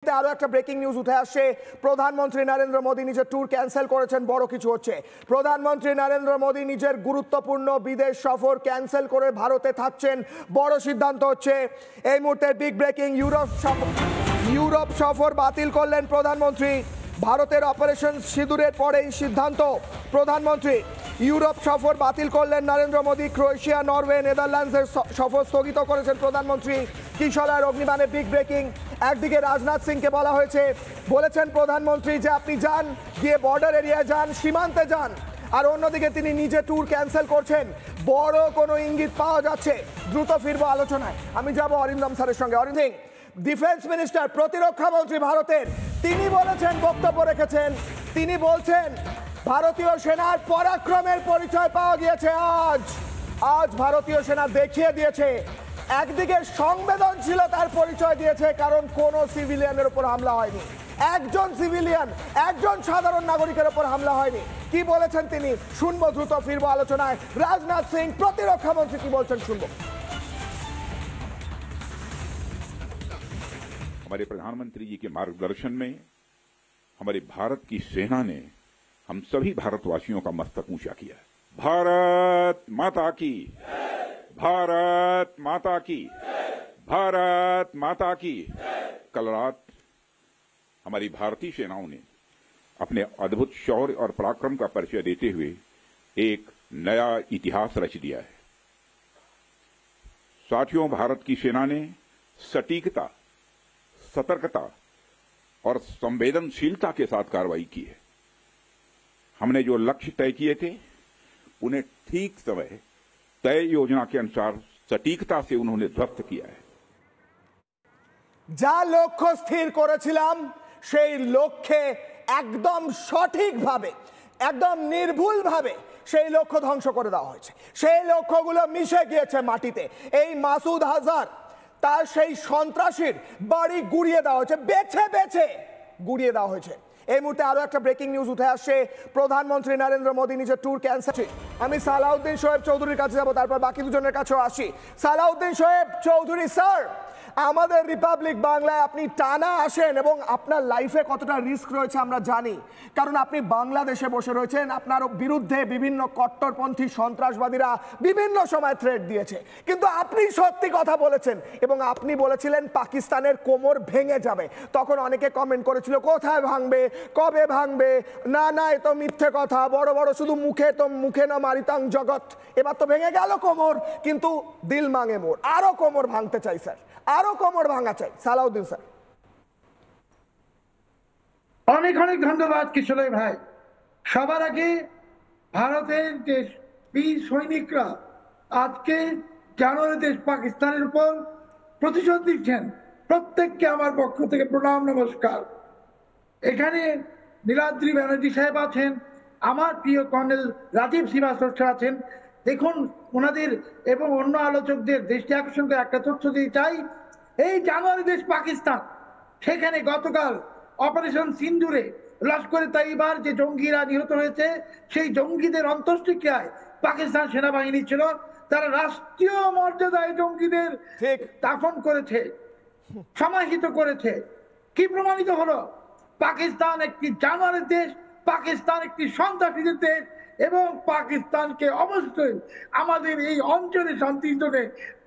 আরো একটা breaking news উঠে আসছে। প্রধানমন্ত্রী নরেন্দ্র মোদী নিজের ট্যুর ক্যান্সেল করেছেন। বড় কিছু হচ্ছে। প্রধানমন্ত্রী নরেন্দ্র মোদী নিজের গুরুত্বপূর্ণ বিদেশ সফর ক্যান্সেল করে ভারতে থাকছেন। বড় সিদ্ধান্ত হচ্ছে এই মুহূর্তে বিগ ব্রেকিং। ইউরোপ সফর বাতিল করলেন প্রধানমন্ত্রী। ভারতের অপারেশন সিঁদুরের পরেই সিদ্ধান্ত প্রধানমন্ত্রী। ইউরোপ সফর বাতিল করলেন নরেন্দ্র মোদী। ক্রোয়েশিয়া, নরওয়ে, নেদারল্যান্ডসের সফর স্থগিত করেছেন প্রধানমন্ত্রী। কিশোরার অগ্নিবাণে বিগ ব্রেকিং। একদিকে রাজনাথ সিংকে বলেছেন প্রধানমন্ত্রী যে আপনি যান, গিয়ে বর্ডার এরিয়ায় যান, সীমান্তে যান, আর অন্যদিকে তিনি নিজে ট্যুর ক্যান্সেল করছেন। বড় কোনো ইঙ্গিত পাওয়া যাচ্ছে দ্রুত ফিরবো আলোচনায়। আমি যাব অরিন্দম স্যারের সঙ্গে। অরিন্দম, ডিফেন্স মিনিস্টার, প্রতিরক্ষা মন্ত্রী ভারতের, তিনি বলেছেন, বক্তব্য রেখেছেন, তিনি বলছেন ভারতীয় সেনার পরাক্রমের পরিচয় পাওয়া গিয়েছে। আজ ভারতীয় সেনা দেখিয়ে দিয়েছে। একদিকে সংবেদনশীলতার পরিচয় দিয়েছে, কারণ কোন সিভিলিয়ানের উপর হামলা হয়নি, একজন সিভিলিয়ান, একজন সাধারণ নাগরিকের উপর হামলা হয়নি। কি বলেছেন তিনি শুনবো, দ্রুত ফিরবো আলোচনায়। রাজনাথ সিং, প্রতিরক্ষা মন্ত্রী কি বলছেন শুনবো। हमारे प्रधानमंत्री जी के मार्गदर्शन में हमारे भारत की सेना ने हम सभी भारतवासियों का मस्तक ऊंचा किया। भारत माता की, भारत माता की, भारत माता की। कल रात हमारी भारतीय सेनाओं ने अपने अद्भुत शौर्य और पराक्रम का परिचय देते हुए एक नया इतिहास रच दिया है। साथियों, भारत की सेना ने सटीकता, सतर्कता और संवेदनशीलता के साथ कार्रवाई की है। हमने जो लक्ष्य तय किए थे उन्हें ठीक समय तय योजना के अनुसार सटीकता से उन्होंने ध्वस्त किया है। যা লক্ষ্য স্থির করেছিলাম সেই লক্ষ্যে একদম সঠিকভাবে, একদম নির্ভুলভাবে সেই লক্ষ্য ধ্বংস করে দেওয়া হয়েছে। সেই লক্ষ্যগুলো মিশে গিয়েছে মাটিতে। এই মাসুদ আজহার, তার সেই সন্ত্রাসীর বাড়ি গুড়িয়ে দেওয়া হয়েছে, বেছে বেছে গুড়িয়ে দেওয়া হয়েছে। এই মুহূর্তে আরো একটা ব্রেকিং নিউজ উঠে আসছে। প্রধানমন্ত্রী নরেন্দ্র মোদী নিজের ট্যুর ক্যান্সেল। আমি সালাউদ্দিন শোয়েব চৌধুরীর কাছে যাব, তারপর বাকি দুজনের কাছেও আসি। সালাউদ্দিন শোয়েব চৌধুরী স্যার, আমাদের রিপাবলিক বাংলায় আপনি টানা আসেন এবং আপনার লাইফে কতটা রিস্ক রয়েছে আমরা জানি, কারণ আপনি বাংলাদেশে বসে রয়েছেন। আপনার বিরুদ্ধে বিভিন্ন কট্টরপন্থী সন্ত্রাসবাদীরা বিভিন্ন সময় থ্রেট দিয়েছে, কিন্তু আপনি সত্যি কথা বলেছেন এবং আপনি বলেছিলেন পাকিস্তানের কোমর ভেঙে যাবে। তখন অনেকে কমেন্ট করেছিল কোথায় ভাঙবে, কবে ভাঙবে, না না এ তো মিথ্যে কথা, বড় বড় শুধু মুখে না মারিতাং জগৎ। এবার তো ভেঙে গেল কোমর, কিন্তু দিল মাঙে মোর। আরো কোমর ভাঙতে চাই স্যার, আরো কোমর ভাঙা চাই। সালাউদ্দিন স্যার। অনেক অনেক ধন্যবাদ কিশোর ভাই। সবার আগে ভারতের যে বীর সৈনিকরা আজকে জানুয়ারি দেশ পাকিস্তানের উপর প্রতিশোধ দিচ্ছেন, প্রত্যেককে আমার পক্ষ থেকে প্রণাম, নমস্কার। এখানে নীলাদ্রি ব্যানার্জি সাহেব আছেন, আমার প্রিয় কর্নেল রাজীব শ্রীবাস্তব আছেন। দেখুন, ওনাদের এবং অন্য আলোচকদের দৃষ্টি আকর্ষণ করে একটা তথ্য দিয়ে চাই। এই জানুয়ারি দেশ পাকিস্তান, সেখানে গতকাল অপারেশন সিন্দুরে লস্করে তাইবার যে জঙ্গিরা নিহত হয়েছে, সেই জঙ্গিদের অন্ত্যেষ্টিক্রিয়ায় পাকিস্তান সেনাবাহিনী ছিল, তারা রাষ্ট্রীয় মর্যাদায় জঙ্গিদের দাফন করেছে, সমাহিত করেছে। কি প্রমাণিত হলো? পাকিস্তান একটি জানোয়ারের দেশ, পাকিস্তান একটি সন্ত্রাসীদের দেশ, এবং পাকিস্তানকে অবশ্যই আমাদের এই অঞ্চলে শান্তির জন্য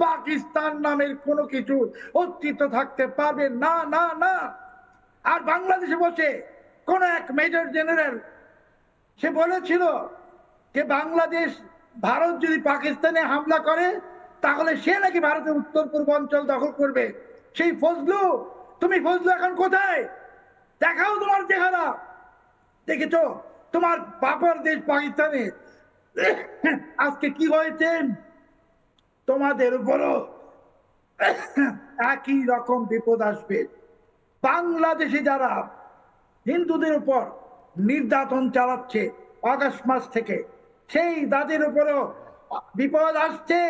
পাকিস্তান নামের কোনো কিছু অস্তিত্ব থাকতে পারবে না, না না। আর বাংলাদেশে বসে কোন এক মেজর জেনারেল সে বলেছিল যে বাংলাদেশ, ভারত যদি পাকিস্তানে হামলা করে তাহলে সে নাকি ভারতের উত্তর পূর্বাঞ্চল দখল করবে। সেই ফজলু, তুমি ফজলু এখন কোথায়? দেখাও তোমার চেহারা। দেখেছো তোমার বাবার দেশ পাকিস্তানে আজকে কি হয়েছে? তোমাদের উপরও একই রকম বিপদ আসবে। বাংলাদেশে যারা হিন্দুদের উপর নির্যাতন চালাচ্ছে আগস্ট মাস থেকে, সেই তাদের উপরও বিপদ আসছে।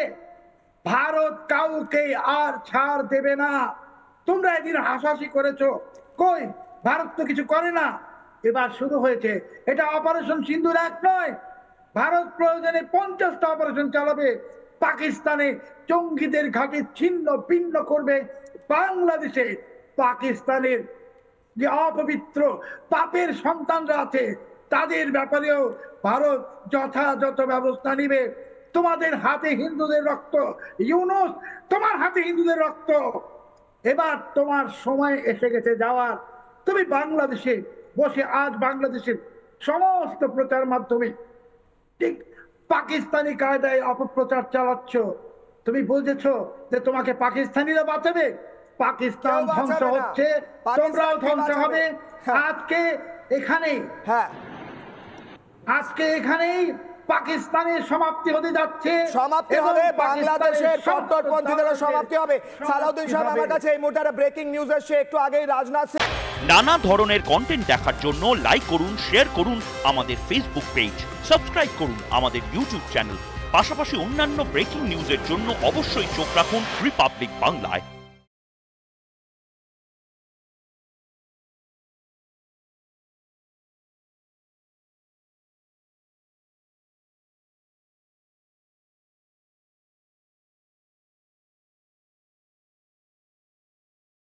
ভারত কাউকে আর ছাড় দেবে না। তোমরা এদিন হাসাহাসি করেছো, কই ভারত তো কিছু করে না। এবার শুরু হয়েছে, এটা অপারেশন সিন্দুর এক নয়। ভারত প্রয়োজনে 50টা অপারেশন চালাবে, পাকিস্তানে জঙ্গিদের ঘাঁটি ছিন্ন ভিন্ন করবে। বাংলাদেশে পাকিস্তানের যে অপবিত্র পাপের সন্তানরা আছে তাদের ব্যাপারেও ভারত যথাযথ ব্যবস্থা নিবে। তোমাদের হাতে হিন্দুদের রক্ত, ইউনূস তোমার হাতে হিন্দুদের রক্ত। এবার তোমার সময় এসে গেছে যাওয়ার। তুমি বাংলাদেশে বসে আজ বাংলাদেশের সমস্ত প্রচার মাধ্যমে ঠিক পাকিস্তানি কায়দায় অপপ্রচার চালাচ্ছ। তুমি বুঝেছ যে তোমাকে পাকিস্তানিরা বাঁচাবে? পাকিস্তান ধ্বংস হচ্ছে, তোমরাও ধ্বংস হবে। আজকে এখানেই পাকিস্তানের সমাপ্তি হতে যাচ্ছে, সমাপ্তি হবে, বাংলাদেশের কট্টরপন্থীদের সমাপ্তি হবে। সালাউদ্দিন সাহেব আমার কাছে এই মুহূর্তে ব্রেকিং নিউজ এসেছে, একটু আগেই রাজনাথ সিং। নানা ধরনের কন্টেন্ট দেখার জন্য লাইক করুন, শেয়ার করুন আমাদের ফেসবুক পেজ, সাবস্ক্রাইব করুন আমাদের ইউটিউব চ্যানেল। পাশাপাশি অন্যান্য ব্রেকিং নিউজের জন্য অবশ্যই চোখ রাখুন রিপাবলিক বাংলায়।